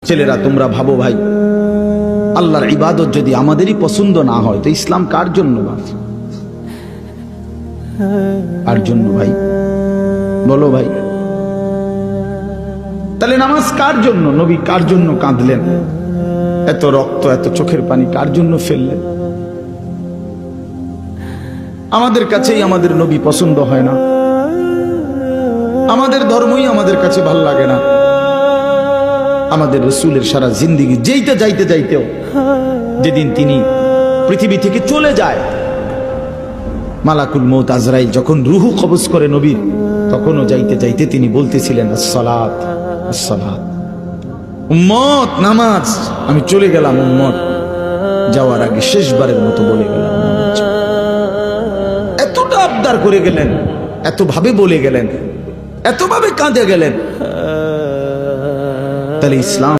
ছেলেরা তোমরা ভাবো ভাই, আল্লাহর ইবাদত যদি আমাদেরই পছন্দ না হয় তো ইসলাম কার জন্য? কার জন্য ভাই বলো ভাই? তাহলে নামাজ কার জন্য? নবী কার জন্য কাঁদলেন? এত রক্ত, এত চোখের পানি কার জন্য ফেললেন? আমাদের কাছেই আমাদের নবী পছন্দ হয় না, আমাদের ধর্মই আমাদের কাছে ভাল লাগে না। আমাদের রসুলের সারা জিন্দিগি যেতে যাইতে যাইতেও যেদিন তিনি পৃথিবী থেকে চলে যায়, মালাকুল মউত আজরাইল যখন রুহু কবজ করে নবীর, তখনও যাইতে যাইতে তিনি বলতেছিলেন আসসালাত আসসালাত, উম্মত নামাজ। আমি চলে গেলাম উম্মত, যাওয়ার আগে শেষবারের মতো বলে গেলাম। এতটা আবদার করে গেলেন, এত ভাবে বলে গেলেন, এত ভাবে কাঁদে গেলেন। তাহলে ইসলাম